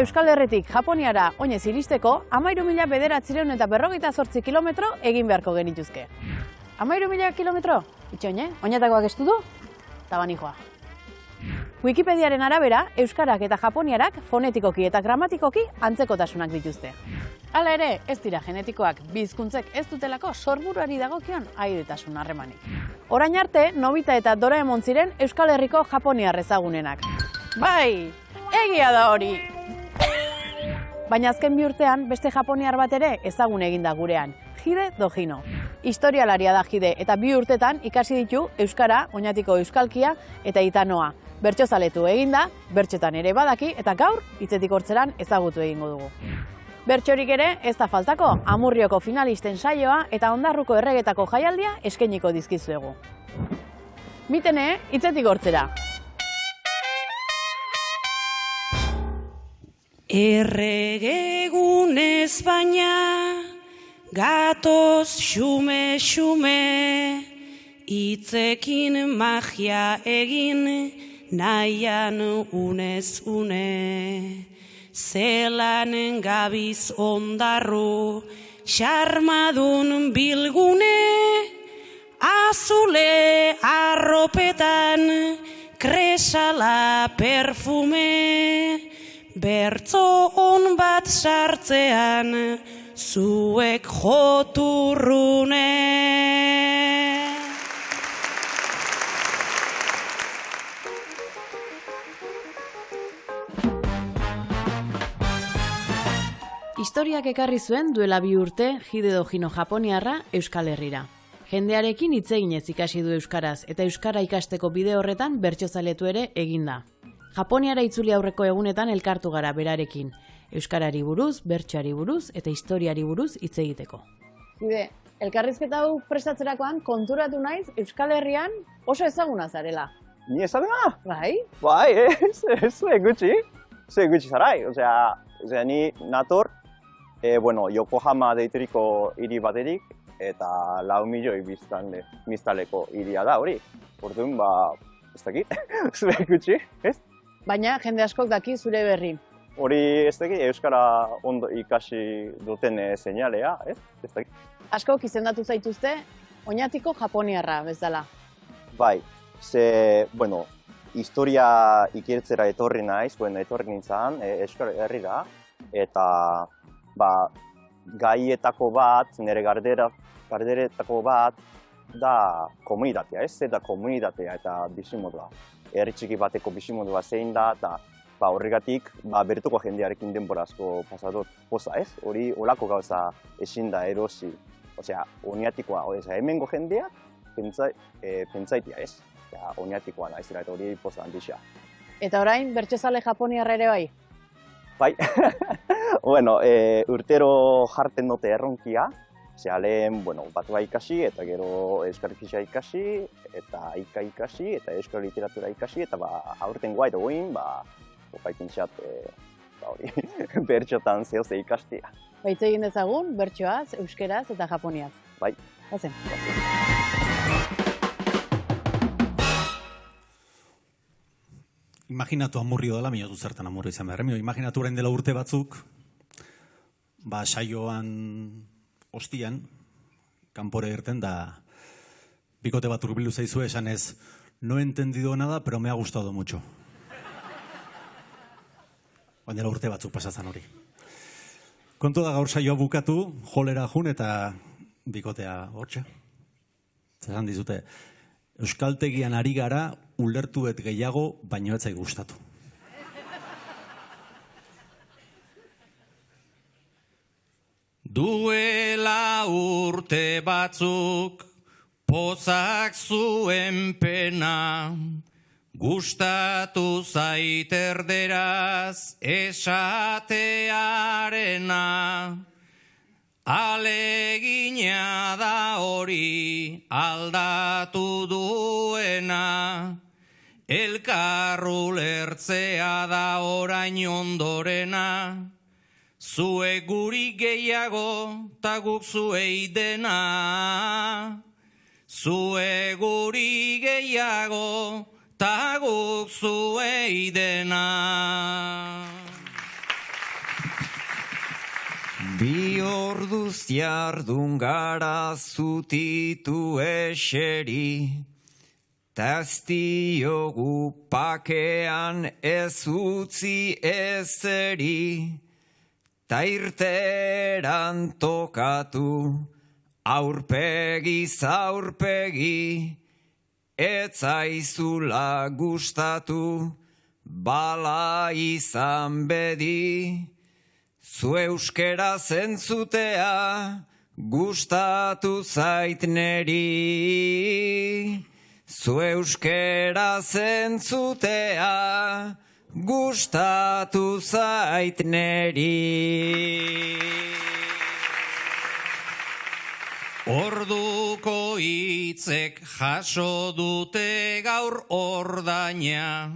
Euskal Herritik Japoniara oinez iristeko 13.948 kilometro egin beharko genituzke. 13.000 kilometro? Itxoin, oinetakoak estu du? Tabanijoa. Wikipediaren arabera, euskarak eta japoniarak fonetikoki eta gramatikoki antzekotasunak dituzte. Hala ere, ez dira genetikoak, bi hizkuntzek ez dutelako sorburuari dagokion airetasun harremanik. Orain arte, Nobita eta Doraemon ziren Euskal Herriko japoniar ezagunenak. Bai, egia da hori! Baina azken bi urtean, beste japoniar bat ere ezagun eginda gurean, Hide Dojino. Historialaria da Hide eta bi urtetan ikasi ditu euskara, oinatiko euskalkia eta itanoa. Bertsozaletu eginda, bertxotan ere badaki eta gaur hitzetik hortzeran ezagutu egingo dugu. Bertxorik ere ez da faltako, Amurrioko finalisten saioa eta Ondarruko erregetako jaialdia eskainiko dizkizuegu. Mitene, hitzetik hortzera. Erregegunez baina, gatoz xume-xume, hitzekin magia egin, nahian unez une. Zelan gabiz ondarru, xarmadun bilgune, azule arropetan, kresala perfume, bertzo on bat sartzean, zuek joturrune. Historiak ekarri zuen duela bi urte Hide Dojino japoniarra Euskal Herrira. Jendearekin hitz eginez ikasi du euskaraz eta euskara ikasteko bide horretan bertsozaletu ere eginda. Japoniara itzuli aurreko egunetan elkartu gara berarekin, euskarari buruz, bertsoari buruz eta historiari buruz hitz egiteko. Hide, elkarrizketa hau prestatzerakoan konturatu naiz Euskal Herrian oso ezaguna zarela. Ni ezaguna? Bai? Bai, zue gutxi zarai. Osea, ni nator, Yokohama deituriko hiri baterik, eta 4 milioi biztanleko hiria da hori. Orduan, ez dakit, zue gutxi, ez? Baina jende askok daki zure berri. Hori, ez dakit, euskara ondo ikasi duten seinalea, ez? Ez dakit. Askok izendatu zaituzte, oinatiko japoniarra bezala. Bai, ze, historia ikertzera etorri naiz, etorri nintzen Euskal Herrira, eta gaietako bat, nire garderetako bat, da komunitatea, ez? Eta komunitatea eta bizimodua. Herri txiki bateko bizimodua zein da, eta horregatik bertuko jendearekin denbora asko pasadot poza, ez? Hori olako gauza ezin da erosi. Osea, oinatikoa, hemengo jendeak pentsaitia, ez? Oinatikoa naiz, eta hori poza handixea. Eta orain, bertsozale japoniarra ere bai? Bai, urtero jarten dute erronkia, lehen batua ikasi, eta gero euskal fisa ikasi, eta aika ikasi, eta euskal literatura ikasi, eta aurten guai duguin, paikintzat bertxotan zehoze ikastia. Hitz egin dezagun, bertsoaz, euskeraz eta japoniaz. Bai. Hazen. Imaginatu Amurrio dela, minatu zertan Amurrio izan behar. Imaginatu orain dela urte batzuk, saioan ostian, kanpore irten da, bikote bat urbilu zaizu esan ez, no he entendido nada, pero me ha gustado mucho. Orain dela urte batzuk pasatzen hori. Kontu da gaur saioa bukatu, jolera jun eta bikotea hortxe. Zezan dizute, euskaltegian ari gara, ulertuet gehiago, baino etzai gustatu. Duela urte batzuk, pozak zuen pena, gustatu zait erderaz esatearena. Alegina da hori aldatu duena, elkarru lertzea da orain ondorena, zue guri gehiago ta guk zuei dena, zue guri gehiago ta guk zuei dena. Bi orduz jardun gara zutitu eseri, ta ez diogu pakean ez utzi ezeri, ta irteran tokatu aurpegiz aurpegi, ez zaizula gustatu bala izan bedi. Zu euskera zentzutea gustatu zait neri. Zu euskera zentzutea gustatu zait neri. Orduko hitzek jaso dute gaur ordaina,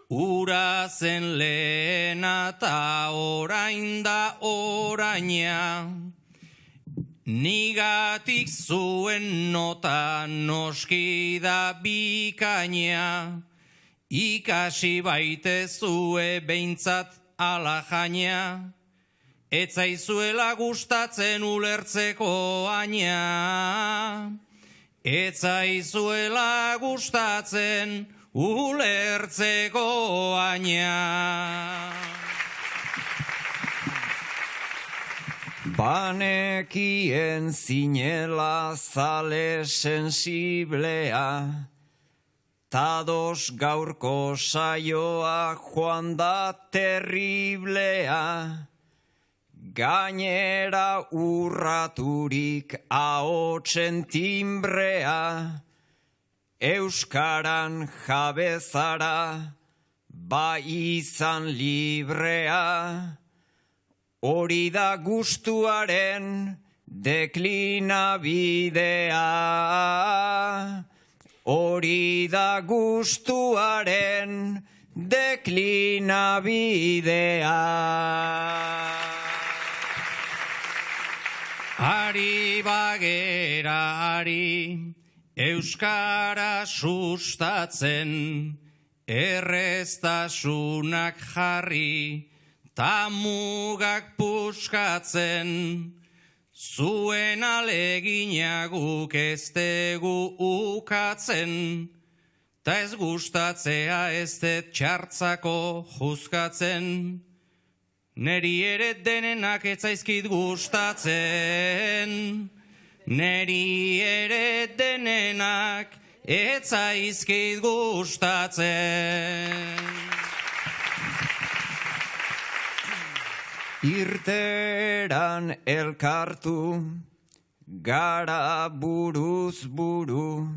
ura zen lehena ta orain da oraina. Nigatik zuen nota noski da bikaina, ikasi baite zue behintzat ala jaina, ez zaizuela gustatzen ulertzeko aina, ez zaizuela gustatzen ulertzeko aina. Banekien zinela zale sensiblea, tados gaurko saioa joan da terriblea, gainera urraturik ahotsen timbrea, euskaran jabezara, ba izan librea, hori da gustuaren deklinabidea. Hori da gustuaren deklinabidea. Ari bagera ari, euskara sustatzen, erreztasunak jarri, ta mugak puskatzen, zuen alegina guk ez tegu ukatzen, ta ez gustatzea ez dut txartzako juzkatzen, neri ere denenak ez zaizkit gustatzen, neri ere denenak ez zaizkit gustatzen. Irteran elkartu, gara buruz buru,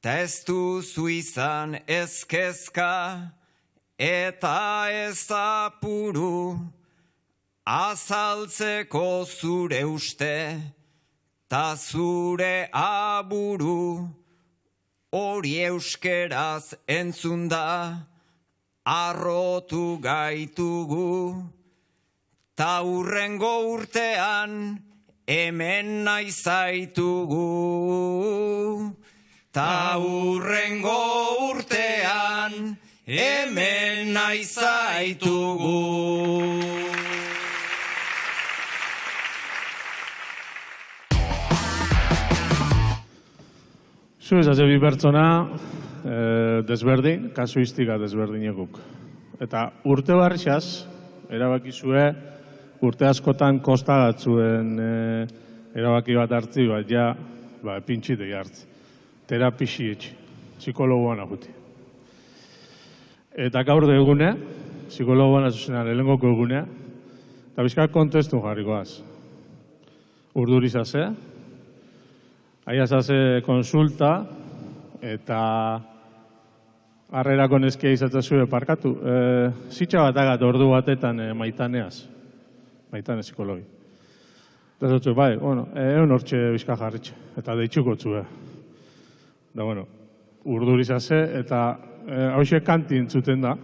ta ez duzu izan ezkezka, eta ez apuru, azaltzeko zure uste, ta zure aburu, hori euskeraz entzunda, arrotu gaitugu, ta hurrengo urtean hemen nahi zaitugu. Ta hurrengo urtean hemen nahi zaitugu. Zu ez bi pertsona desberdin, kasuistika desberdinekuk. Eta urte barriaz, erabakizue, urte askotan kostagatzuen erabaki bat hartzi, bat ja, pintxite jartzi. Terapixi etxe, psikologoan ahuti. Eta gaur da egune, psikologoan azuzenan, elengoko egune, eta bizkak kontestu jarrikoaz. Urdurizaze, aiazaze konsulta, eta harrerako neskia izatzen zuen parkatu. Zitsa bat agat ordu batetan maitaneaz. Maitane psikologi. Eta zutzu, bai, egon hortxe bizka jarritxe. Eta deitxuko txue. Da, urdurizaze, eta hauxe kanti entzuten da.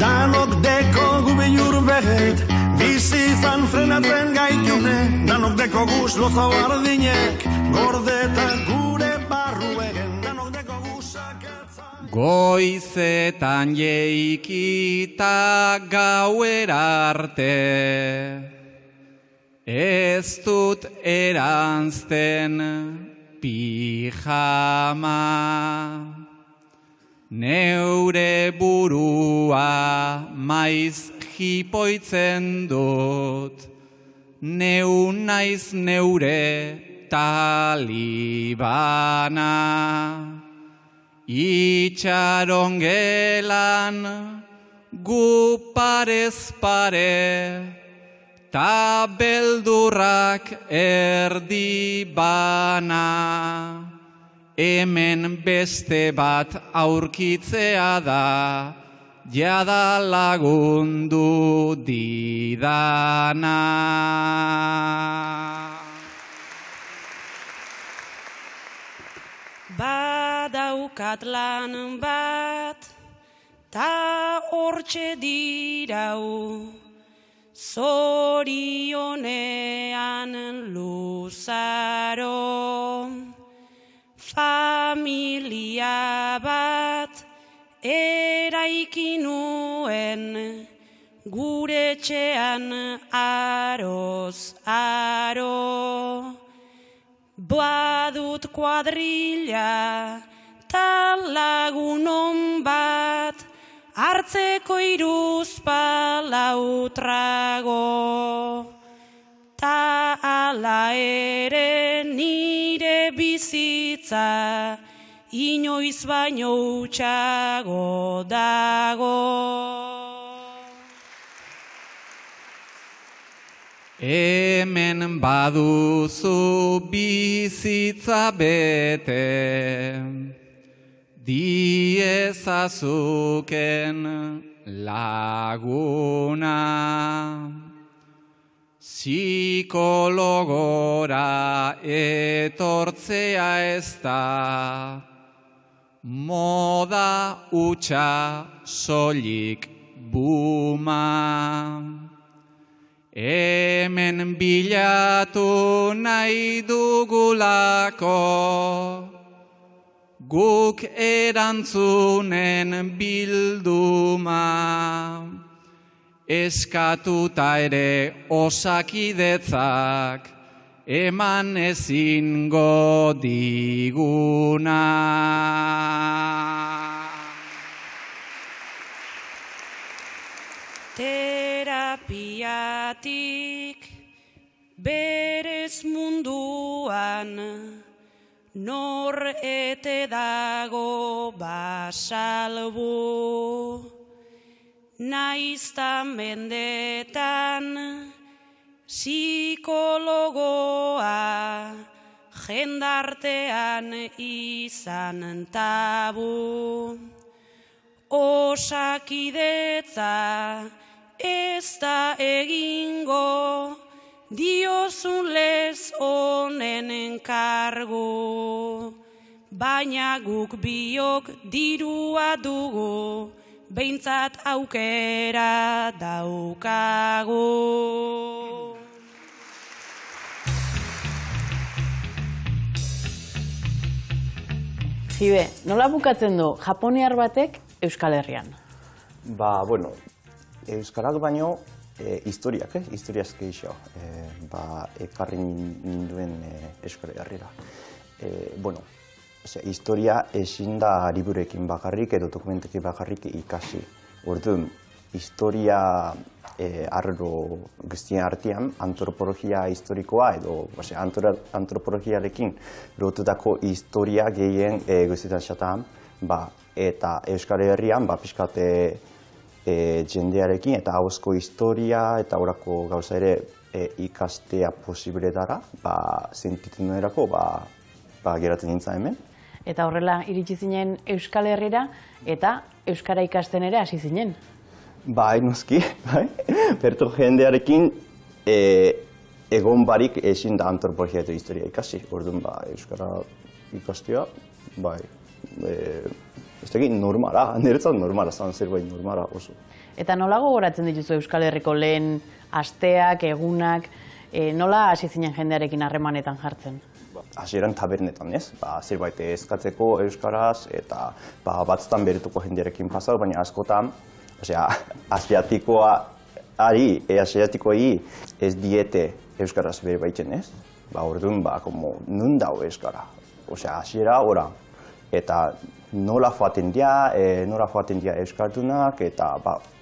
Danok deko gube jurbehet, bizizan frenatzen gaitune, danok deko guz loza bardinek, gordeta gure Goizetan jeikita gauera arte, ez dut eranzten pijama. Neure burua maiz jipoitzen dut, neu naiz neure talibana. Itxaron gelan gu parez pare, ta beldurrak erdi bana. Hemen beste bat aurkitzea da, jada lagundu didana. Badaukat lan bat, ta hortxe dirau, zorionean luzaro. Familia bat eraiki nuen, gure etxean aroz aro. Badut kuadrilla ta lagunon bat, hartzeko 3-4 trago. Ta ala ere nire bizitza, inoiz baino utxago dago. Hemen baduzu bizitza bete, diezazuken laguna. Psikologora etortzea ez da, moda utxa soilik buma. Hemen bilatu nahi dugulako, guk erantzunen bilduma. Eskatuta ere osakidetzak eman ezingo diguna. Terapiatik berez munduan nor ete dago basalbu. Naizta mendetan psikologoa jendartean izan tabu. Osakidetza ez da egingo diozun lez honen enkargu. Baina guk biok dirua dugu, behintzat aukera daukagu. Jibe, nola bukatzen du japoniar batek Euskal Herrian? Bueno, euskarak baino historiak, historiaz gehiago, ekarri ninduen Euskal Herrira. Bueno, historia ezin da liburuekin bakarrik edo dokumentekin bakarrik ikasi. Orduan, historia arlo guztien artean, antropologia historikoa edo antropologiarekin lotutako historia gehien guztietan xatan, eta Euskal Herrian pixkat jendearekin eta ahozko historia eta horako gauza ere ikastea posible dara, sentitzen nuerako, geratzen nintzen hemen. Eta horrela iritsi zinen Euskal Herrira eta Euskara ikasten ere hasi zinen. Noski, bertu jendearekin egon barik ezin da antropologia eta historia ikasi. Orduan, Euskara ikastea, ez egin normala, niretzat normala, zan zerbait normala oso. Eta nola gogoratzen dituzu Euskal Herriko lehen asteak, egunak, nola hasi zinen jendearekin harremanetan jartzen? hasieran tabernetan, ez? Zerbait eskatzeko euskaraz eta batzutan bertuko jendearekin pasau, baina askotan, asiatikoei ez diete euskaraz berbaiten, ez? Orduan, nun dago euskara? Hasiera, ora. Eta nola joaten dira euskaldunak, eta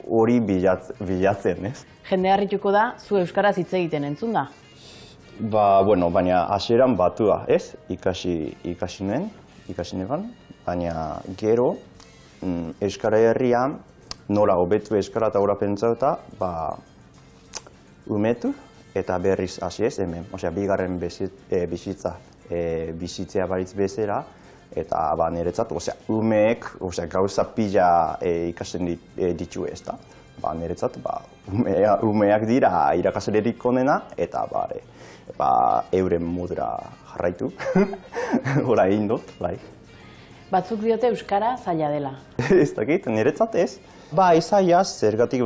hori bilatzen, ez? Jende harrituko da, zu euskaraz hitz egiten entzun da? Baina hasieran batua, ez? Ikasi nuen, baina gero euskara herrian nola hobetu euskara eta ora pentsauta, umetu eta berriz hasi ez hemen. Bigarren bizitzea baritz bezera, eta niretzat, umeek gauza pila ikasten ditu ez da. Niretzat, umeak dira irakaslerik onena, eta euren modura jarraitu. Hora egin dut, bai. Batzuk diote euskara zaila dela. Ez dakit, niretzat ez. Izaiaz, zergatik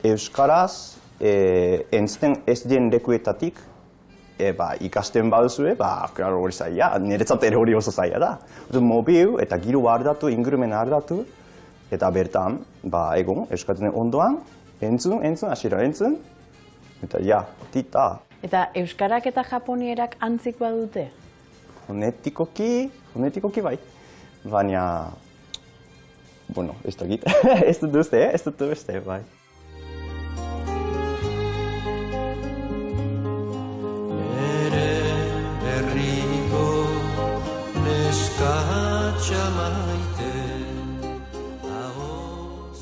euskaraz entzuten ez den lekuetatik ikasten baduzue, hori zaila, niretzat ere hori oso zaila da. Mobil eta giro ardatu, ingurumena ardatu, eta bertan, egon, euskatzen ondoan, entzun, hasiera entzun, eta tita. Eta euskarak eta japonierak antzik badute? Fonetikoki bai, baina, ez dakit, ez dut uste, bai.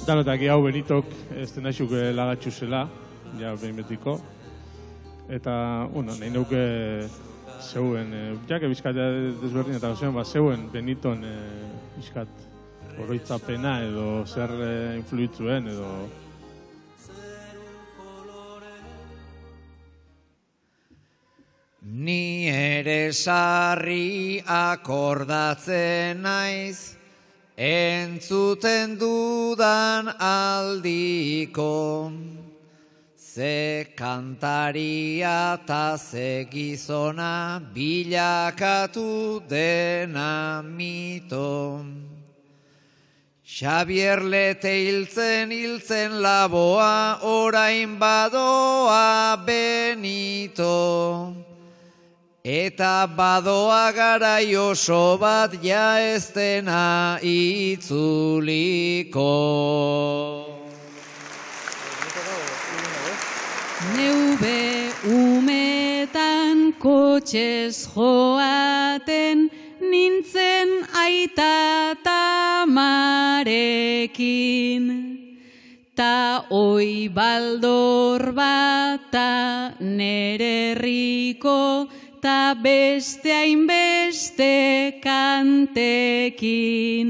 Danotak hau Benitok ez den naixuk lagatxu zela, behin betiko. Eta, nahi nuke zeuen, jake bizkatea desberdin eta zeuen Beniton bizkat oroitzapena edo zer influitzuen edo... Ni ere sarri akordatzen naiz, entzuten dudan aldiko, ze kantaria eta ze gizona bilakatu dena mito. Xabier Lete hiltzen laboa, orain badoa Benito. Eta badoa garai oso bat ja ez dena itzuliko. Neube umetan kotxez joaten, nintzen aita tamarekin. Ta oi baldor bata nere herriko, ta beste hainbeste kantekin.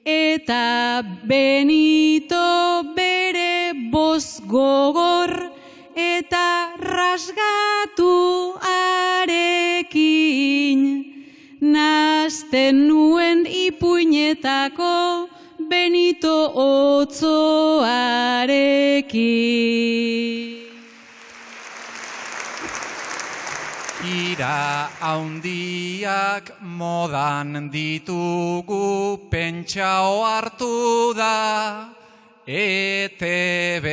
Eta Benito bere boz gogor, eta rasgatu arekin. Nazten nuen ipuinetako Benito otzoarekin. Ira haundiak modan ditugu, pentsao hartu da ETB.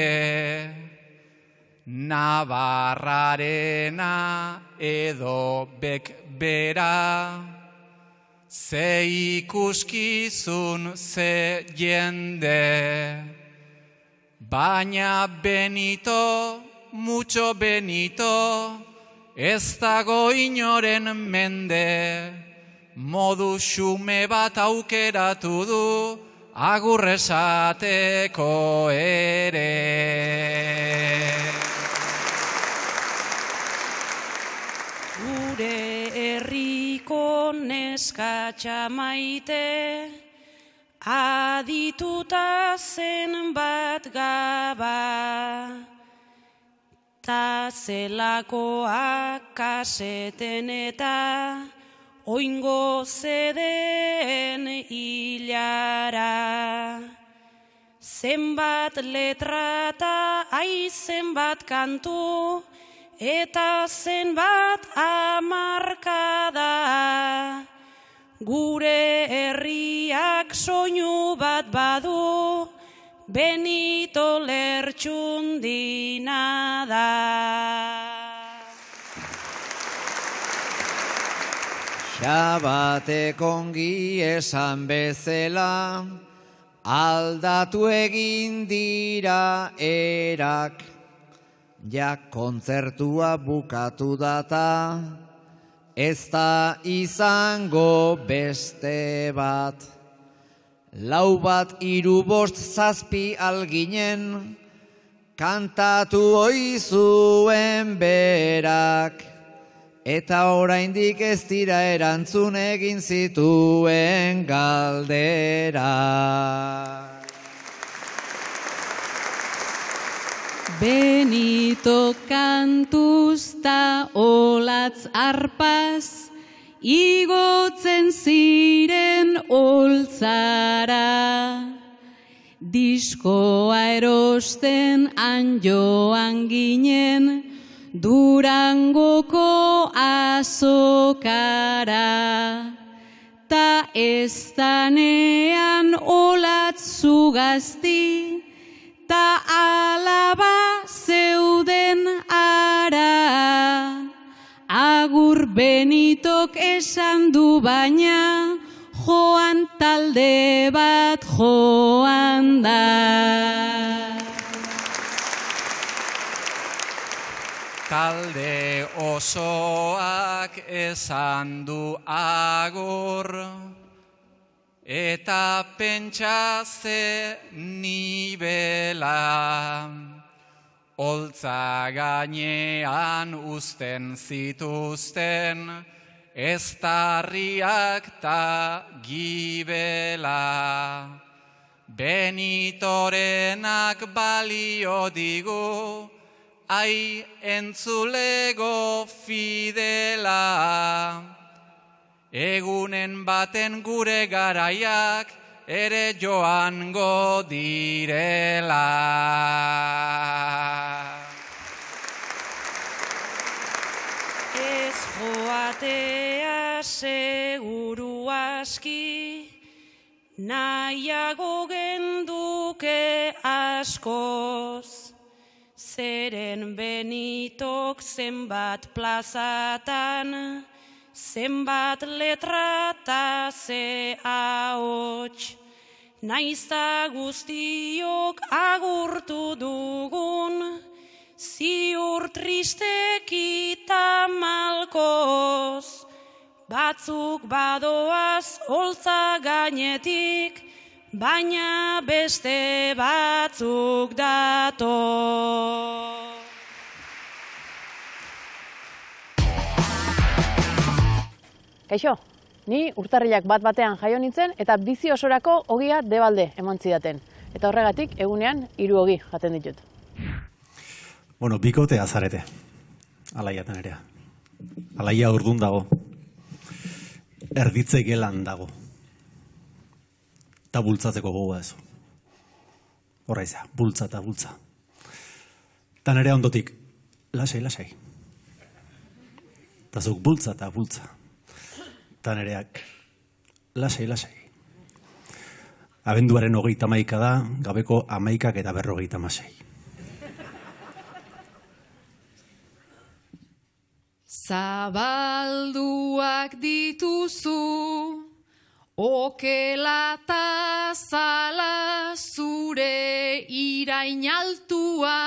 Navarrarena edo bekbera, ze ikuskizun, ze jende. Baina Benito, mucho Benito, ez dago inoren mende, modu xume bat aukeratu du, agurresateko ere. Gure herriko neskatxa maite, adituta zenbat gaba. Ta zelakoak kaseten eta oingo zeden hilara. Zenbat letra eta zenbat kantu, eta zenbat hamarkada. Gure herriak soinu bat badu, Benito Lertxundina da. Xabatek ongi esan bezala, aldatu egin dira erak. Ja kontzertua bukatu data, ez da izango beste bat. 4, 1, 3, 5, 7 alginen, kantatu ohi zuen berak. Eta oraindik ez dira erantzun egin zituen galdera. Benito kantuz ta olatz arpaz, igotzen ziren oltzara. Diskoa erosten han joan ginen, Durangoko azokara. Ta ez danean olatzu gazti, ta alaba zeuden ara. Agur Benitok esan du baina, joan talde bat joan da. Talde osoak esan du agur, eta pentsa ze nibela. Holtza gainean uzten zituzten, eztarriak ta gibela. Benitorenak balio digu, ai entzulego fidela. Egunen baten gure garaiak ere joango direla. Ez joatea seguru aski, nahiago genduke askoz. Zeren Benitok zenbat plazatan, zenbat letra ta ze ahots. Naizta guztiok agurtu dugun, ziur tristeki ta malkoz. Batzuk badoaz holtza gainetik, baina beste batzuk dator. Kaixo, ni urtarrilak bat-batean jaio nintzen eta bizi osorako ogia debalde eman zidaten. Eta horregatik egunean 3 ogi jaten ditut. Bueno, bikotea zarete. Alaiatan ere. Alaia urdun dago. Erditze gelan dago. Eta bultzatzeko gogoa ez. Horraiza, bultza eta bultza. Eta nere ondotik, lasai, lasai. Eta zuk bultza eta bultza. Eta nereak, lasai, lasai. Abenduaren 31 da, gabeko 11 eta 56. Zabalduak dituzu, okela ta zala zure irainaltua,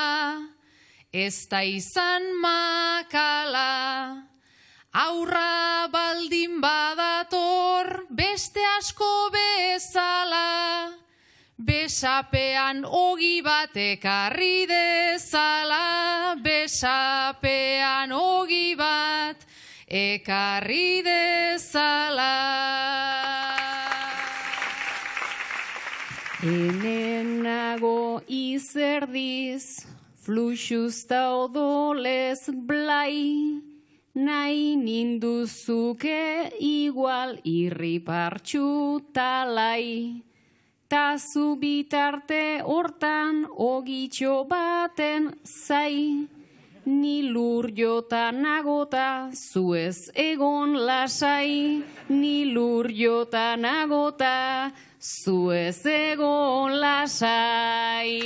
ez da izan makala, aurra baldin badator beste asko bezala, besapean ogi bat ekarri dezala, besapean ogi bat ekarri dezala. Hemen nago izerdiz, fluxuz ta odolez blai, nahi ninduzuke igual irripartxu talai. Ta zu bitarte hortan ogitxo baten zai, ni lur jota nagota, zuez egon lasai, ni lur jota nagota, zuez egon lasai.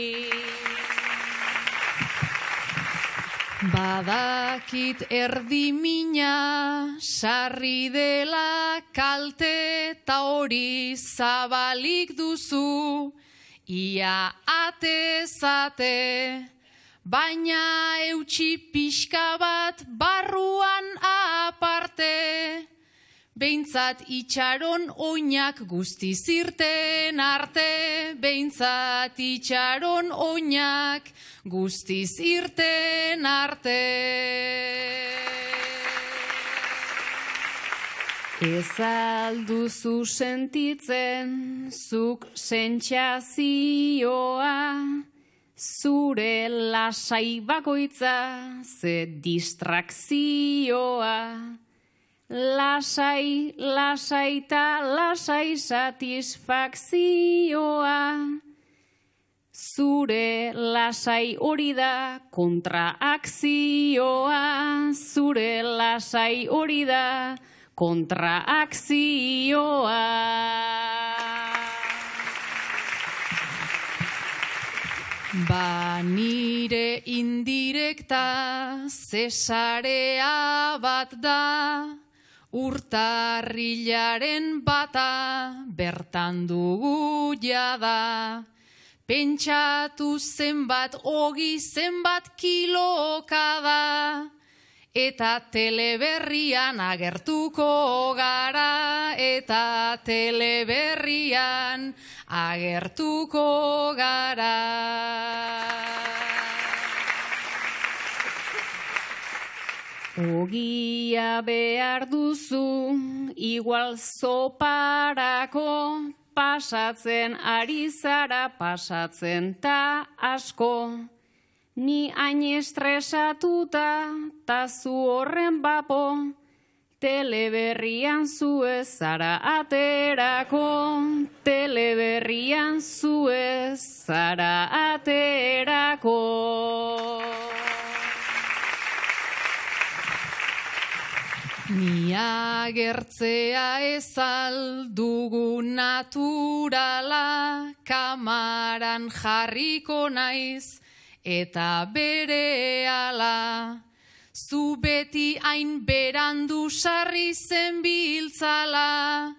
Badakit erdi mina, sarri dela kalte, ta hori zabalik duzu, ia atezate, baina eutxi pixka bat barruan aparte, behintzat itxaron oinak guztiz irten arte, behintzat itxaron oinak guztiz irten arte. Ez alduzu sentitzen zuk sentsazioa, zure lasai bakoitza ze distrakzioa. Lasai, lasai ta lasai satisfakzioa. Zure lasai hori da kontraakzioa. Zure lasai hori da kontraakzioa. Ba nire indirekta zesarea bat da, urtarrilaren bata bertan dugu jada. Pentsatu zenbat ogi zenbat kiloka da, eta teleberrian agertuko gara, eta teleberrian agertuko gara. Ogia behar duzu, igual zoparako, pasatzen ari zara, pasatzen ta asko. Ni hain estresatuta, ta zu horren bapo, teleberrian zu ez zara aterako, teleberrian zu ez zara aterako. Ni agertzea ez aldugu naturala, kamaran jarriko naiz, eta berehala. Zu beti hain berandu sarri zen biltzala,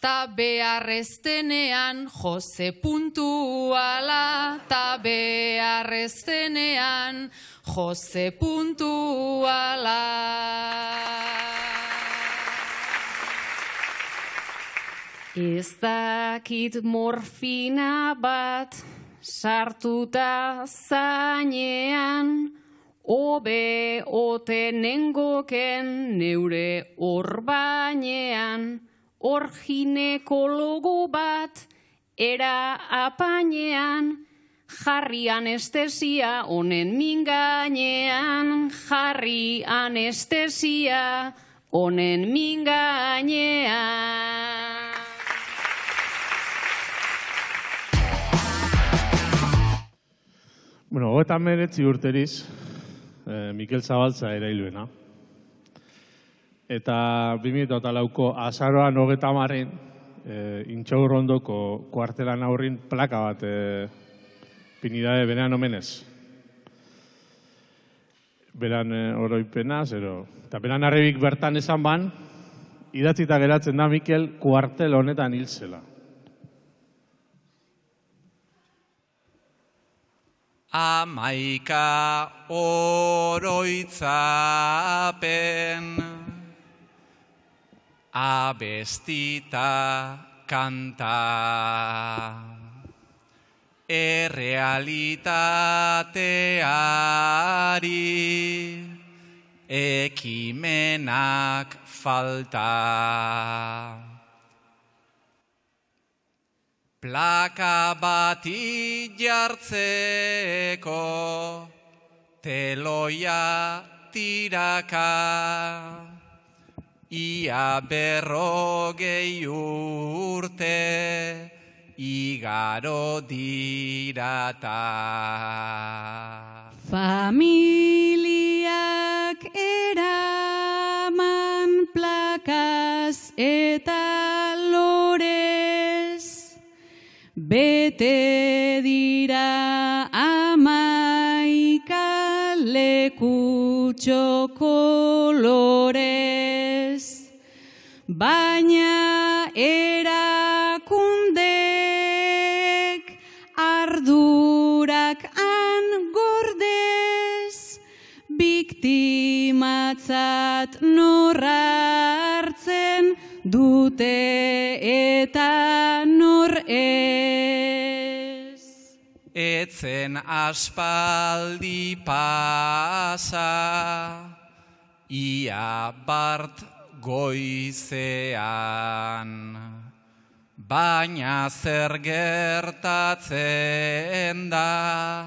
ta beharreztenean jose puntuala, ta beharreztenean jose puntuala. Ez dakit morfina bat sartuta zainean, hobe ote nengoken neure orbainean, hor ginekologo bat era apainean, jarri anestesia honen mingainean, jarri anestesia honen mingainean. Bueno, 39 urteriz, Mikel Zabaltza erailuena. Eta 2004ko azaroan 30-aren Intxaurrondoko kuartelan aurrin plaka bat pinidade benean omenez. Beran oroipena, zero. Eta beran arrebik bertan esan ban, idatzita geratzen da Mikel kuartel honetan hil zela. Amaika oroitzapen, abestita kanta, errealitateari ekimenak falta. Plaka bati jartzeko teloia tiraka, ia 40 urte igaro dirata. Familia eta lorez, bete dira 11 lekutxo kolorez, baina erakundek ardurak han gordez, biktimatzat nor hartzen dute eta nor ez. Etzen aspaldi pasa, ia bart goizean, baina zer gertatzen da,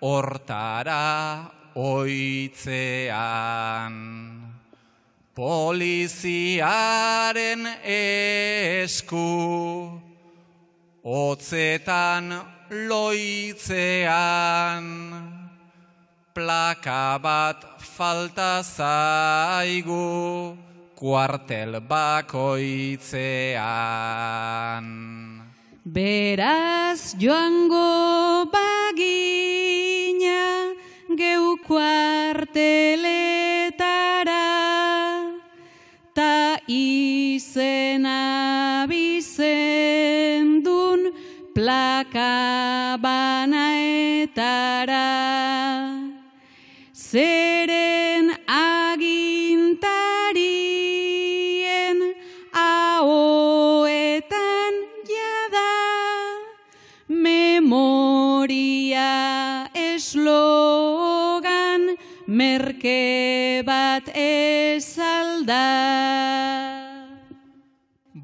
hortara oitzean. Poliziaren esku, hotzetan loitzean, plaka bat falta zaigu, kuartel bakoitzean. Beraz joango bagina geu kuarteletara, ta izena bizendun plaka banaetara. Zeren agintarien ahoetan jada, memoria eslogan merke bat ezalda.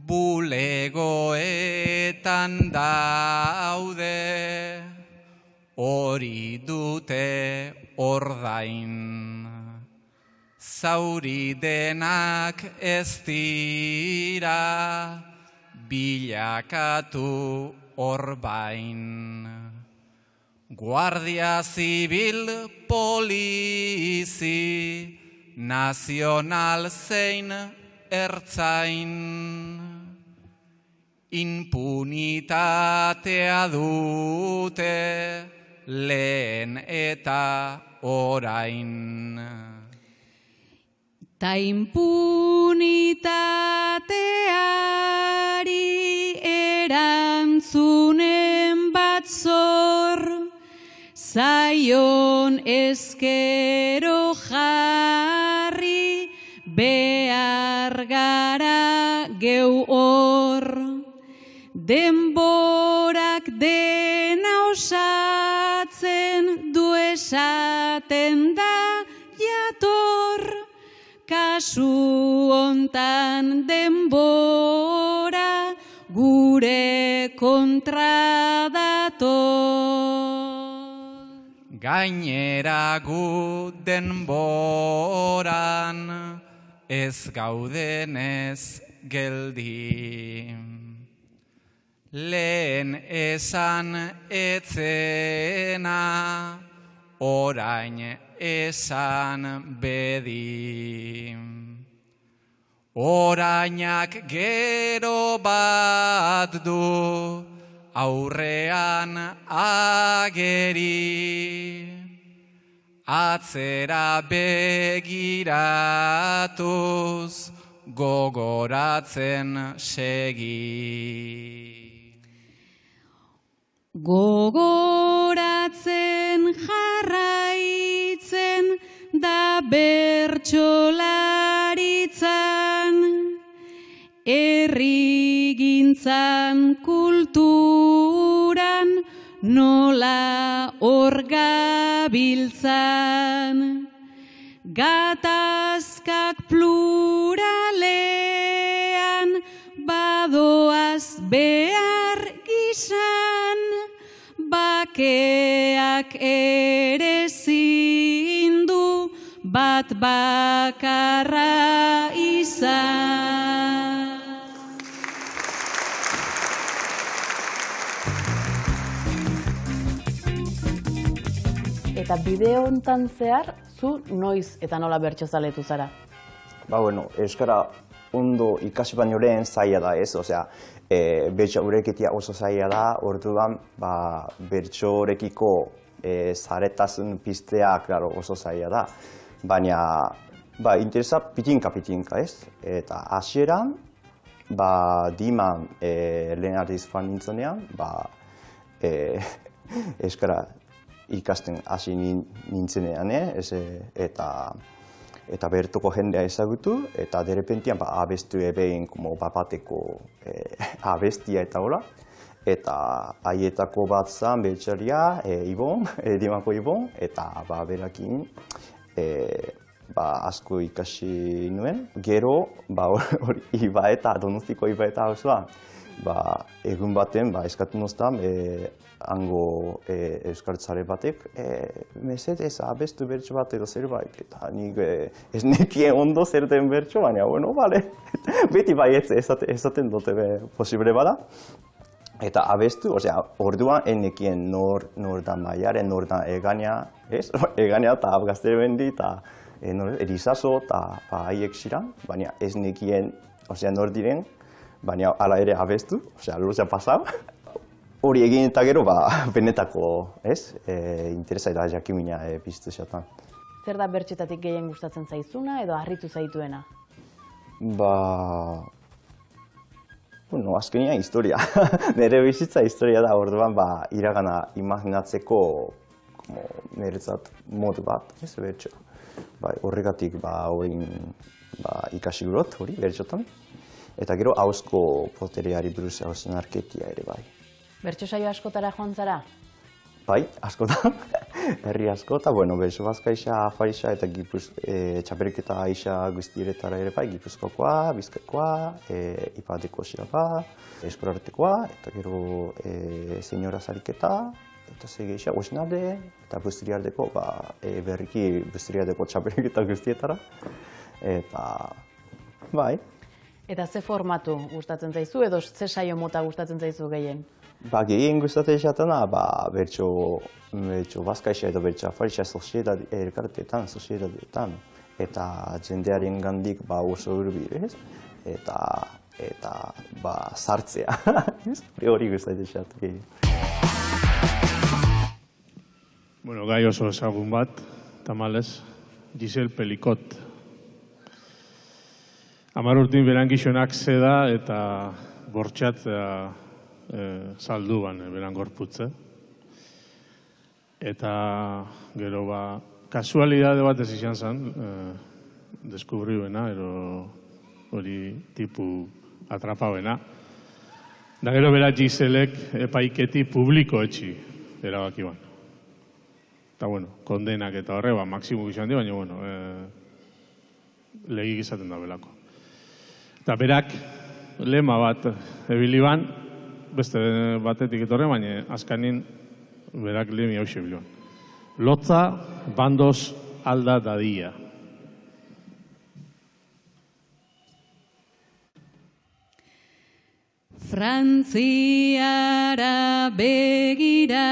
Bulegoetan daude, hori dute ordain. Zauri denak ez dira, bilakatu orbain. Guardia Zibil, polizi, nazional zein ertzain. Impunitatea dute lehen eta orain. Ta impunitateari erantzunen bat zor, zaion ezkero jarri behar gara geu hor. Denborak dena osatzen du esaten da jator, kasu hontan denbora gure kontra dator. Gainera gu denboran ez gaudenez geldi. Lehen esan etzena, orain esan bedi. Orainak gero bat du, aurrean ageri. Atzera begiratuz, gogoratzen segi. Gogoratzen jarraitzen da bertsolaritzan, herrigintzan kulturan nola hor gabiltzan. Gatazkak pluralean badoaz behar gizan, bakeak ere zindu bat bakarra izan. Eta bideo hontan zehar, zu noiz eta nola bertsozaletu zara? Euskara ondo ikasi baino lehen zaila da ez, osea, bertso ureketia oso zaila da, orduan bertsorekiko zaretasun piztea, claro, oso zaila da, baina interesa pitinka ez, eta hasieran, diman lehen aldiz joan nintzenean, euskara ikasten hasi nintzenean, eta bertoko jendea ezagutu, eta derepentian abestu ebein bateko abestia eta hola. Eta haietako bat zan bertsaria, Ibon, Dimako Ibon, eta berakin asko ikasi nuen. Gero, Iba eta Donostiko Iba eta osoan, egun baten eskatu noztan, hango euskartzale batek, mesedez abestu bertso bat edo zerbait, eta nik ez nekien ondo zer den bertso, baina, bueno, bale, beti baietz esaten dute posible bada. Eta abestu, osea, orduan ennekien nor da Maiaren, nor da Egania, ez? Egania eta Gaztere Bendi, eta Elizaso, eta haiek ziren, baina ez nekien, osea, nor diren, baina hala ere abestu, osea, luzea pasau. Hori egin eta gero, benetako, ez? Interesa eta jakimina piztu zatan. Zer da bertxetatik gehien gustatzen zaizuna edo harritu zaituena? Bueno, azkenean historia. Nire bizitza historia da, orduan iragana imaginatzeko niretzat modu bat, ez bertso. Horregatik ikasi gurot, hori bertxotan. Eta gero ahozko potereari buruz, ahozten arketia ere bai. Bertso saio askotara joan zara? Bai, askotan, herri askota, bertso bazkaixa, afarixa eta txapelketa aixa guztieretara ere bai, Gipuzkoakoa, Bizkaikoa, Iparraldeko xirafa, Eskulartekoa, eta gero senyora zariketa, eta segeixa, Osnalde, eta Busturialdeko, berriki Busturialdeko txapelketa guztietara, eta bai. Eta ze formatu gustatzen zaizu edo ze saio mota gustatzen zaizu gehien? Gehien gustatzen izatena, bertso bazkaixa edo bertso afarixa sozietateetan, eta jendearen gandik oso hurbil, eta sartzea, hori gustatzen izatena. Bueno, gai oso ezagun bat, tamalez, Giselle Pelicot. 10 urtin berangizonak zeda eta bortxatzea salduan beran gorputze. Eta gero kasualidade bat ez izan zen, deskubriuena, hori tipu atrapauena. Da gero bera Giselek epaiketi publiko etxi erabakiban. Eta bueno, kondenak eta horre, maksimuk izan di, baina legik izaten da belako. Eta berak lema bat ebiliban, beste batetik etorre, baina azkanin berak lemi hau biliban. Lotza bandoz alda dadia. Frantziara begira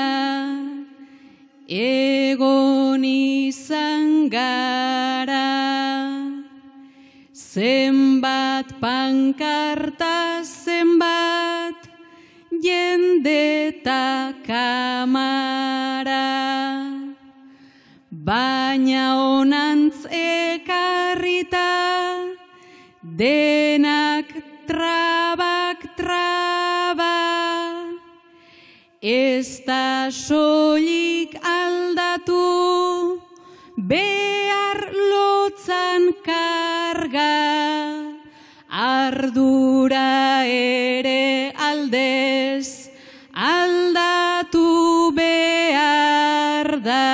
egon izan gara, zenbat pankarta, zenbat jende eta kamara, baina honantz ekarrita denak trabak traba, ez da soilik aldatu behar lotzan karga, ardura ere aldez aldatu behar da.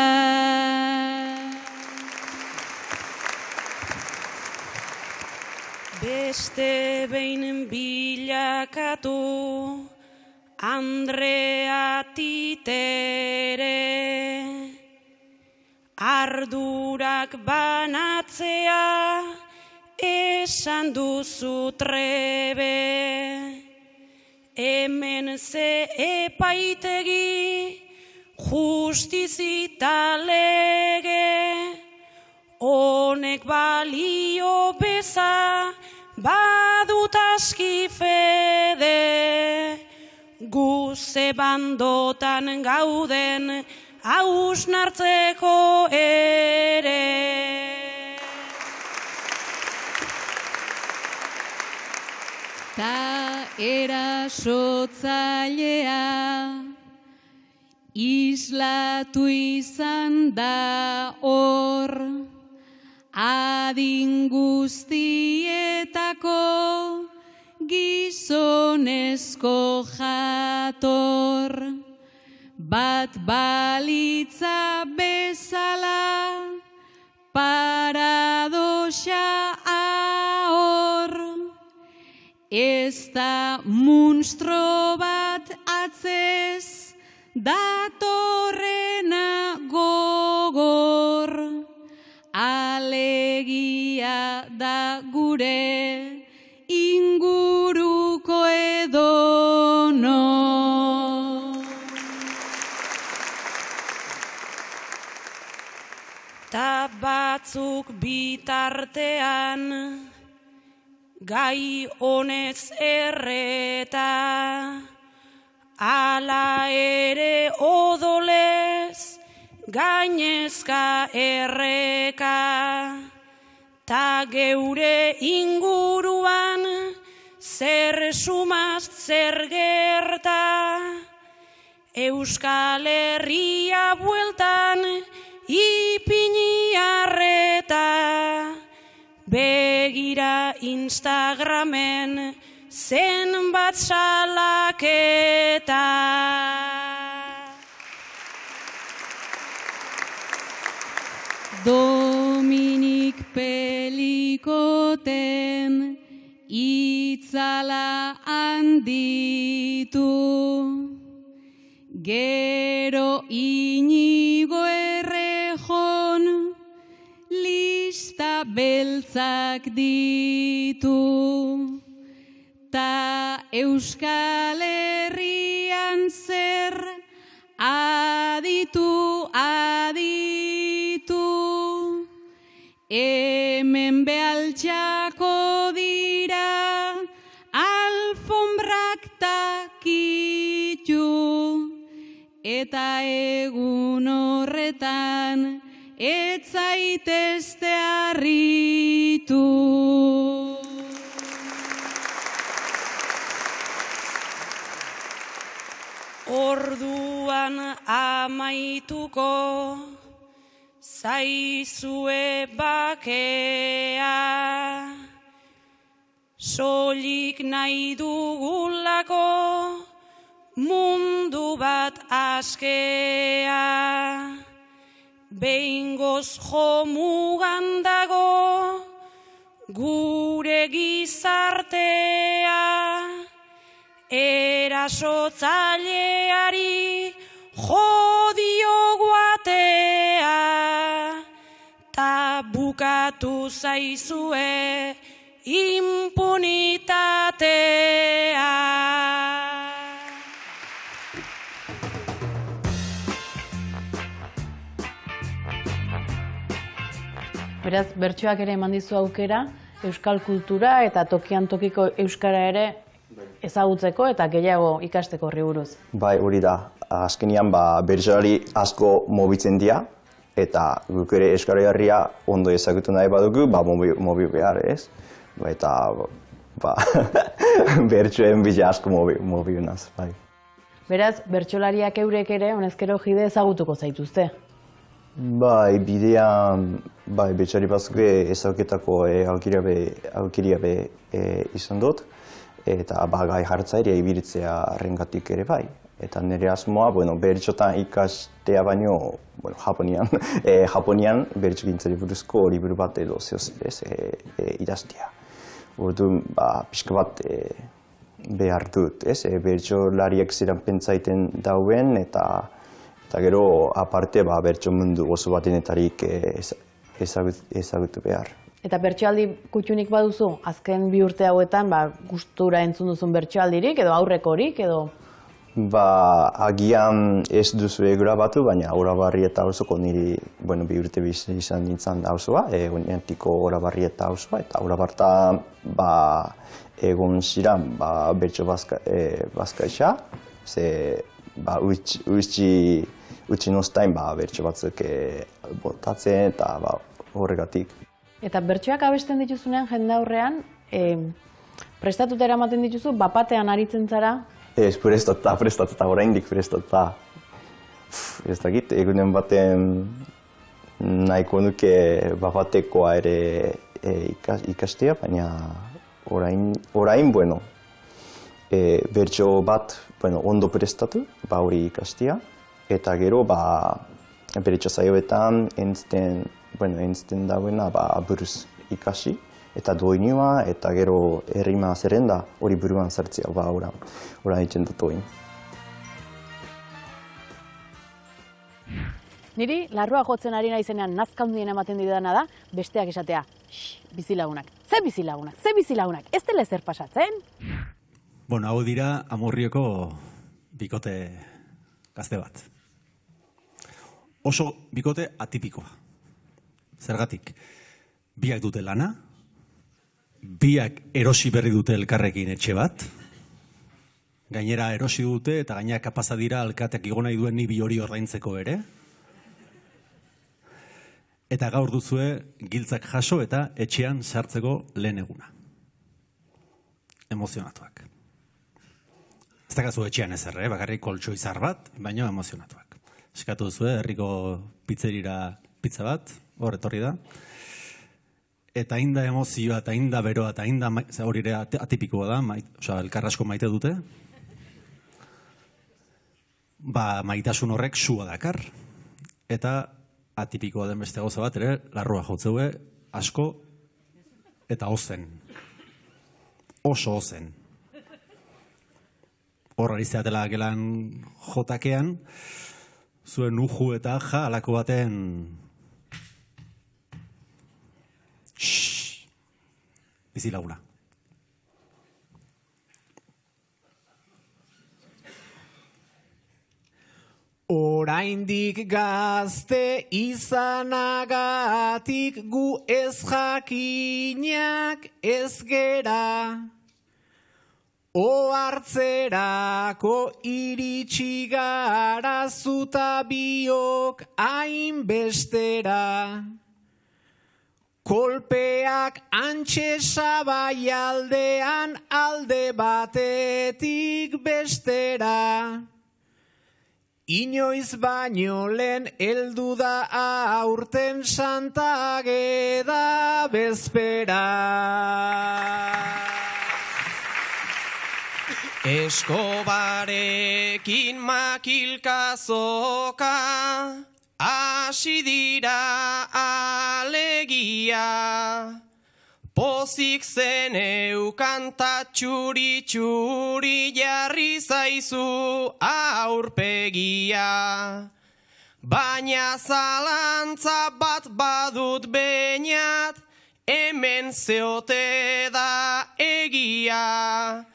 Beste behin bilakatu Andrea Titere, ardurak banatzea esan duzu trebe, hemen ze epaitegi justizita lege, honek balio beza fede, gu ze bandotan gauden hausnartzeko ere. Ta erasotzailea islatu izan da hor, adin guztietako gizonezko jator, bat balitza bezala paradoxa ahor. Ez da munstro bat atzez datorrena gogor, alegia da gure inguruko edono. Ta batzuk bitartean gai honez erreta, ala ere odolez gainezka erreka, ta geure inguruan zer sumaz zer gerta, Euskal Herria bueltan ipini arreta, begira Instagramen zenbat salaketa. Dominik Pelikoten itzala handitu, gero Inigo Errejon lista beltzak ditu, ta Euskal Herrian zer aditu, hemen behaltxako dira alfombrak takitu, eta egun horretan ez zaitezte harritu. Orduan amaituko zaizue bakea, soilik nahi dugulako mundu bat askea, behingoz jo mugan dago gure gizartea, erasotzaileari jodio guatea, ta bukatu zaizue impunitatea. Beraz, bertsoak ere eman dizu aukera, euskal kultura eta tokian tokiko euskara ere ezagutzeko eta gehiago ikasteko horri buruz. Bai, hori da. Azkenean, bertsolari asko mobitzen dira, eta guk ere Euskal Herria ondo ezagutu nahi badugu, mobi behar, ez? Eta, bertsoen bila asko mobi naz, bai. Beraz, bertsolariak eurek ere, honezkero jide ezagutuko zaituzte. Bai, bidean, bertsolari batzuk ezaguketako aukeria be izan dut, eta gai jartzailea ibilitzea rengatik ere bai. Eta nire asmoa, bertsotan ikastea baino, Japonian bertsogintzari buruzko liburu bat edo zehoz idaztea. Orduan, pixka bat behar dut, bertsolariak zelan pentsaiten dauen, eta gero aparte bertso mundu oso batenetarik ezagutu behar. Eta bertsoaldi kutxunik baduzu, azken 2 urte hauetan gustura entzun duzun bertsoaldirik, edo aurrekorik, edo... Agian ez duzue grabatu, baina Orabarrieta auzoko niri, bi urte bizi izan nintzen auzoa, oinatiko Orabarrieta auzoa, eta Orabarta egon ziren bertso bazkaisa, ze utzi noztain bertso batzuk botatzen eta horregatik. Eta bertsoak abesten dituzunean jendaurrean, prestatuta eramaten dituzu, bapatean aritzen zara? Ez, prestatuta, oraindik prestatuta. Ez dakit, egunen baten nahiko nuke bapatekoa ere ikastea, baina orain, bertso bat ondo prestatu, hori ikastea, eta gero bertso zaioetan entzten dagoena buruz ikasi, eta doinua, eta gero errima zerrenda hori buruan sartzea, orain egiten dut oin. Niri, larrua jotzen ari naizenean nazka handien ematen didana da, besteak esatea, bizilagunak, ze bizilagunak, ez dela ezer pasatzen? Hau dira Amurrioko bikote gazte bat. Oso bikote atipikoa. Zergatik, biak dute lana, biak erosi berri dute elkarrekin etxe bat, gainera erosi dute eta gainera kapaza dira alkateak igo nahi duen ni bi hori ordaintzeko ere, eta gaur duzue giltzak jaso eta etxean sartzeko lehen eguna. Emozionatuak. Ez dakazu etxean ezer, bakarrik koltxo izar bat, baina emozionatuak. Eskatu duzue, herriko pizzerira pizza bat, hor etorri da. Eta inda emozioa, eta inda beroa, eta inda hori ere atipikoa da, elkarrasko maite dute. Maitasun horrek sua dakar. Eta atipikoa den beste gauza bat ere, larrua jotzeue asko eta ozen. Oso ozen. Hor ari zeatela gelan jotakean, zuen uju eta aja alako baten bizilaguna. Oraindik gazte izanagatik gu ez jakinak ez gera. Ohartzerako iritsi gara zuta biok hainbestera. Kolpeak antxe sabaialdean alde batetik bestera. Inoiz baino lehen heldu da aurten Santa Ageda bezpera. Eskobarekin makilkazoka, hasi dira alegia. Pozik zen eukan ta txuri-txuri jarri zaizu aurpegia. Baina zalantza bat badut beinat, hemen zeote da egia.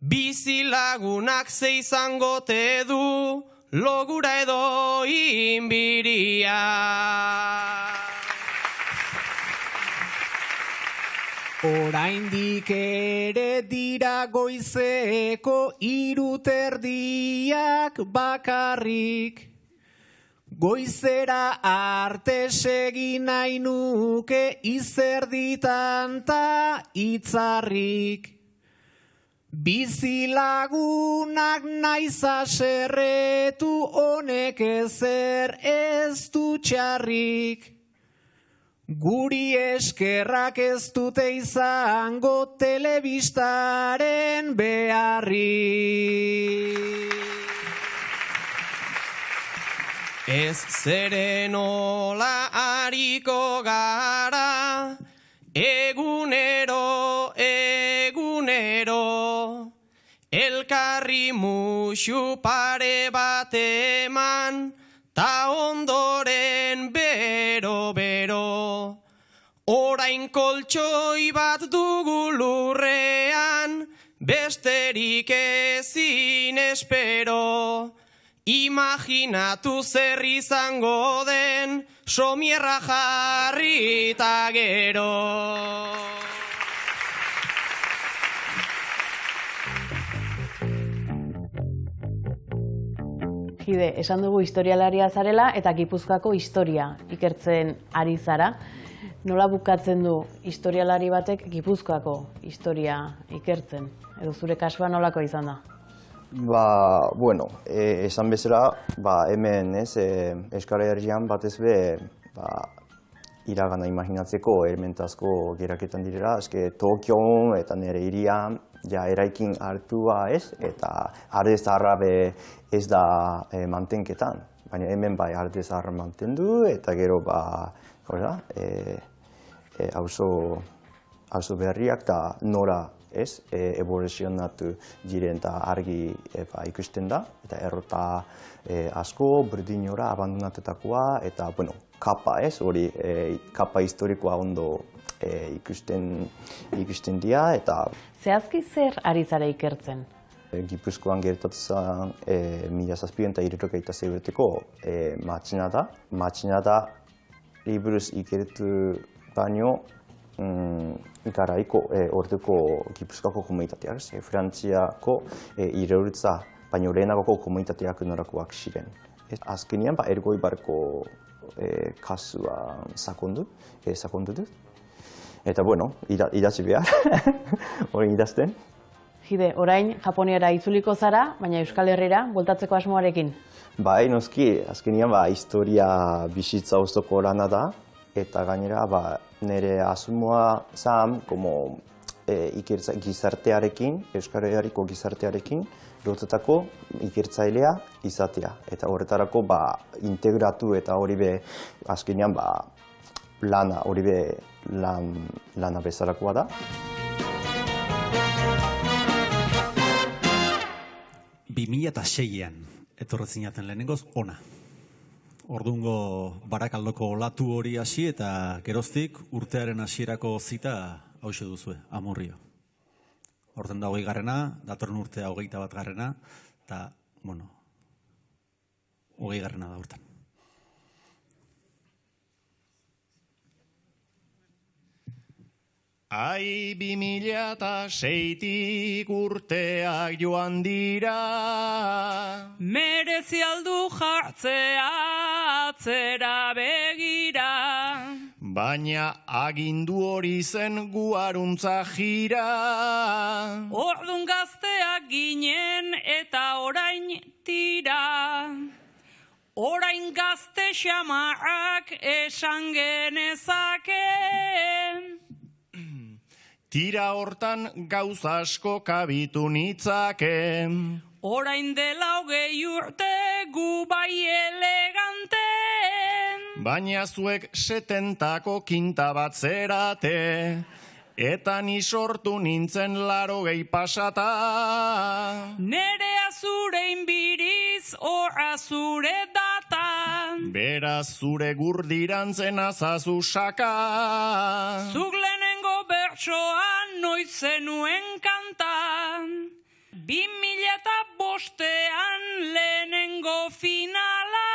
Bizilagunak ze izango te du, logura edo inbiria. Oraindik ere dira goizeko 3:30 bakarrik. Goizera arte segin nahi nuke izerditan ta itzarrik. Bizilagunak naiz aserretu honek ezer ez du txarrik. Guri eskerrak ez dute izango telebistaren beharrik. Ez zerenola hariko gara, egunero, elkarri musu pare bat eman, ta ondoren bero. Orain koltxoi bat dugu lurrean, besterik ez hain espero, imaginatu zer izango den, somierra jarri eta gero. Gide, esan dugu historialaria zarela eta Gipuzkoako historia ikertzen ari zara. Nola bukatzen du historialari batek Gipuzkoako historia ikertzen? Edo zure kasua nolako izan da? Bueno, esan bezala, hemen Euskal Herrian batez be, iragana imaginatzeko elementazko geraketan direla, eske Tokion eta nire hirian ja eraikin hartua eta arde zaharra ez da mantenketan. Baina hemen bai arde zaharra mantendu eta gero auzo berriak eta nora evoluzionatu diren eta argi ikusten da. Eta errota asko, berdinora abandonatetakoa eta, bueno, kapa hori kapa historikoa ondo ikusten dira eta... Zehazki zer ari zara ikertzen? Gipuzkoan gertatu zen 1776ko matxinada. Matxinadari buruz ikertu baino garaiko orduko Gipuzkoako komunitateak, Frantziako iraultza baino lehenagoko komunitateak norakoak ziren. Azkenean Ergoi barko kasua sakondu dut. Eta bueno, idatzi behar, hori idazten. Gide, orain Japoniara itzuliko zara, baina Euskal Herrira bueltatzeko asmoarekin? Bai, noski, azkenean historia bizitza oztoko lana da, eta gainera nire asmoa zan, gizartearekin, Euskal Herriko gizartearekin, lotutako ikertzailea izatea. Eta horretarako integratu eta hori azkenean lana, hori lana bezalakoa da. 2006an etorretzinaten lehenengoz ona. Ordungo Barakaldoko olatu hori hasi eta geroztik urtearen hasierako zita hauxe duzue, Amurrio. Horten da 20garrena, datorren urtea 21garrena, eta, bueno, 20garrena da urten. Ai 2006tik urteak joan dira, merezi aldu jartzea atzera begira, baina agindu hori zen guaruntza jira. Ordun gazteak ginen eta orain tira, orain gazte xamarrak esan genezake. Tira hortan gauza asko kabitu nitzake. Orain dela 20 urte gu bai elegante. Baina zuek 70ko kinta bat zerate, eta ni sortu nintzen 80 pasata. Nerea zure inbiriz, horra zure data. Beraz zure gurdirantzen azazu saka. Zuk lehenengo bertsoan noiz zenuen kantan, 2005an lehenengo finala.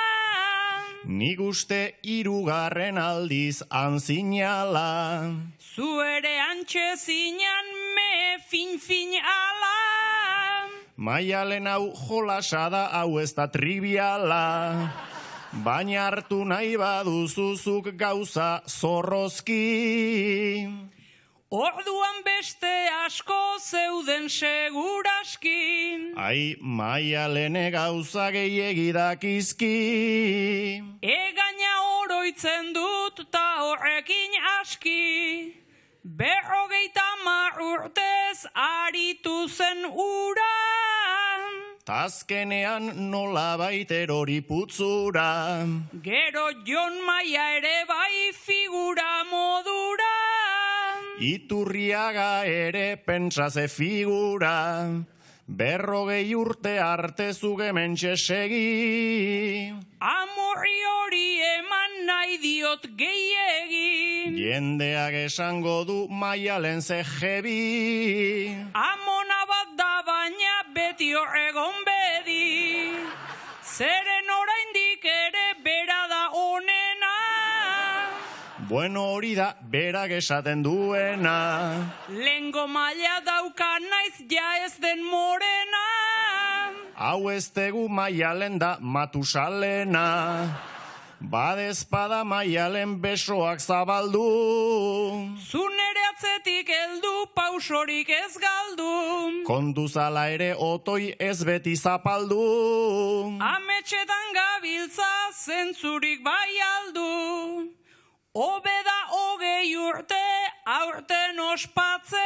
Nik uste 3. aldiz anzinala. Zu ere antxe zinan me fin ala. Maialen hau jolasa da, hau ez da triviala. Baina hartu nahi baduzuzuk gauza zorrozki. Orduan beste asko zeuden seguraski. Ai, Maialene gauza gehiegi dakizki. Egaina oroitzen dut ta horrekin aski. 50 urtez aritu zen ura. Tazkenean nolabait erori putzura. Gero Jon Maia ere bai figura modura. Iturriaga ere pentsaze figura. 40 urte arte zugementxe segi. Amorri hori eman nahi diot gehiegi. Jendeak esango du Maialen ze jebi. Amona bat da baina beti dio egon bedi, zeren oraindik ere bera da onena. Bueno, hori da, berak esaten duena. Lengo maila dauka naiz ja ez den morena. Hau ez tegu maialen da Matusalena. Badezpada maialen besoak zabaldu. Zu nere atzetik heldu pausorik ez galdu. Kontuzala ere otoi ez beti zapaldu. Ametxetan gabiltza zentzurik bai aldu. Obeda 20 urte aurten ospatzean.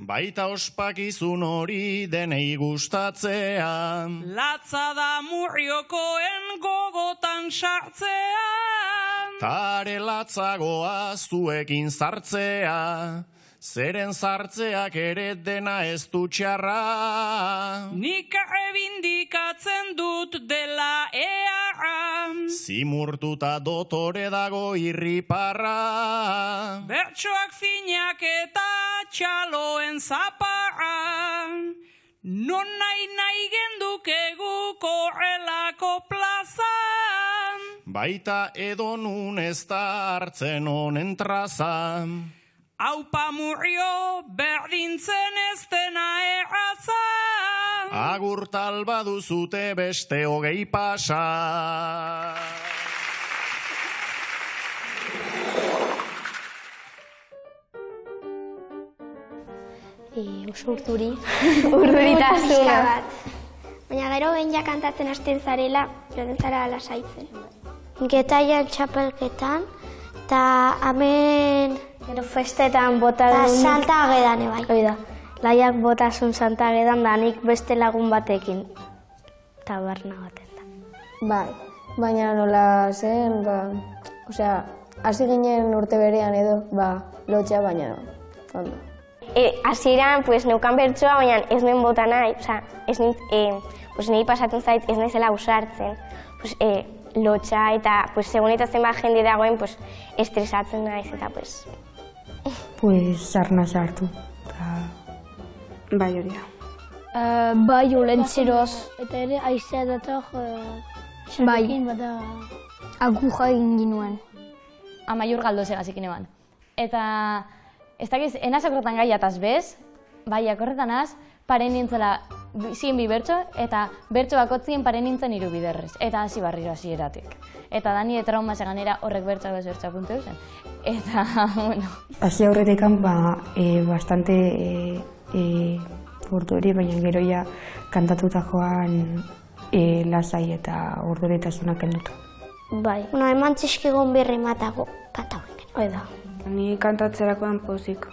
Baita ospakizun hori denei gustatzean. Latza da Murriokoen gogotan sartzean. Tare latzagoa zuekin sartzea. Zeren sartzeak ere dena ez du txarra. Nik errebindikatzen dut dela earra. Zimurtuta dotore dago irriparra. Bertsoak finak eta txaloen zaparra. Non nahi gendukegu korrelako plazan. Baita edonun ez da hartzen honen trazan. Aupa Murrio berdintzen ez dena erraza. Agurtal baduzute beste 20 pasa. Oso urduri. Urduritasuna bat. Baina gero behin ja kantatzen hasten zarela, joaten zara lasaitzen. Getaiak txapelketan, eta hemen... Gero festetan bota duen... Eta Santa Agedan, ebai. Oida, laiak botasun Santa Agedan da nik beste lagun batekin. Taberna baten da. Bai, baina nola zen, osea, hasi ginen urte berean edo, lotxea baina, ondo. Hasieran, neukan bertsoa, baina ez nuen bota nahi, nahi pasatzen zait ez naizela usartzen. Lotxa eta segun eta zenbat jende dagoen estresatzen naiz eta sarna sartu. Bai hori da. Bai, olentzeroz. Eta ere aizea dator xarekin bada aguja egin ginuen. Amaiur galdoze gazikin eban. Eta ez dakiz, enaz akorretan gai ataz bez, bai akorretan az, paren nintzela zien bi bertso, eta bertso bakotzien paren nintzen 3 biderrez. Eta hasi barriro hasieratik. Eta dani trauma seganera horrek bertsoak ez bertsoa puntu eusen. Eta, bueno... Hasi aurretekan, bastante urduri, baina gero ja kantatutakoan lasai eta urduritasunak heldutu. Bai. Eman txizkigun birri matago kanta hori. Oida. Ni kantatzerakoan pozik.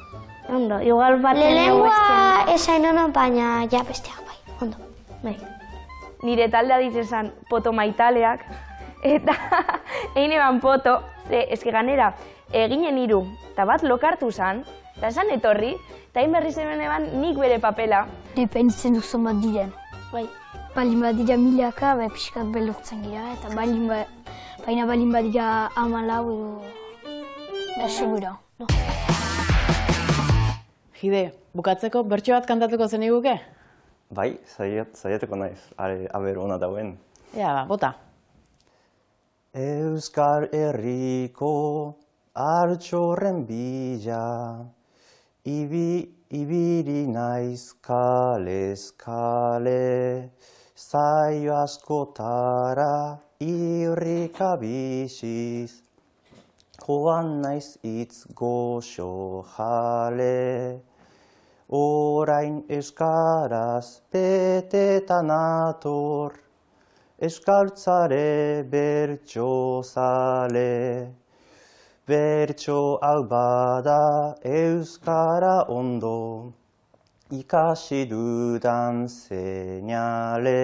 Ondo, igual bat... Lehengua esain hono, baina ja besteak bai. Ondo, bai. Nire taldea ditzen poto maitaleak, eta egin eban poto, eski ganera, eginen 3, eta bat lokartu zan, eta esan etorri, eta egin berri zen eban nik bere papela. Dependitzen duzu bat diren. Bai. Balin bat dira milaka, pixkat belurtzen gira, eta balin bat dira 14 edo... Da segura. Jide, bukatzeko bertso bat kantatuko zen iguke? Bai, zaieteko naiz, aber hona dauen. Ja, bota. Euskal Herriko hartxorren bila, ibili naiz kalez kale, zaio askotara irrika biziz, joan naiz itz goxo jale. Orain euskaraz betetan ator, euskaltzare bertso zale. Bertso hau bada euskara ondo, ikasi dudan seinale.